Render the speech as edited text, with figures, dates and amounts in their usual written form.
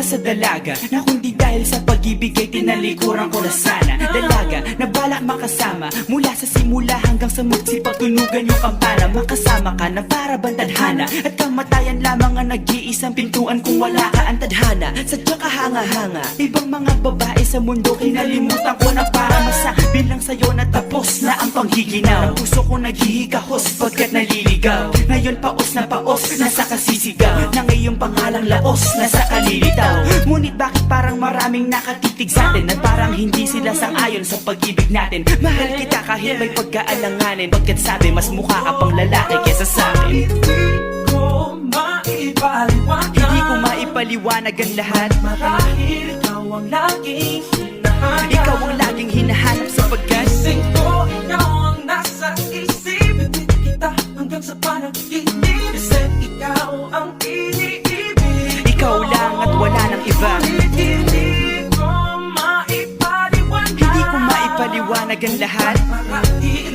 Sa dalaga na kundi dahil sa pag-ibig ay tinalikuran ko na sana. Dalaga na balak makasama mula sa simula hanggang sa magsipagtunugan yung kampana. Makasama ka na para bantadhana at kamatayan lamang ang nag-iisang pintuan kung wala ka ang tadhana. Sadya ka hanga-hanga, ibang mga babae sa mundo kinalimutan ko na para masabi lang sa'yo na tapos na ang panghiginaw. Ang puso ko naghihigahos pagkat naliligaw. Ngayon paos na paos, nasa kasisigaw na ngayong pangalang laos, nasa kalilitaw. Ngunit bakit parang maraming nakatitig sa atin at parang hindi sila sang-ayon sa pag-ibig natin. Mahal kita kahit may pagkaalanganin, pagkat sabi mas mukha ka pang lalaki kesa sa akin. Hindi ko maipaliwanag ang lahat. Marahil ikaw ang laging hinahanap. Ikaw ang laging hinahanap sapagkat gising ko, ikaw ang nasa isip. Bibig kita hanggang sa panaginip, kasi ikaw ang iniibig. ikaw lang at wala nang iba. Hindi ko maipaliwanag Hindi ko maipaliwanag ang lahat. marahil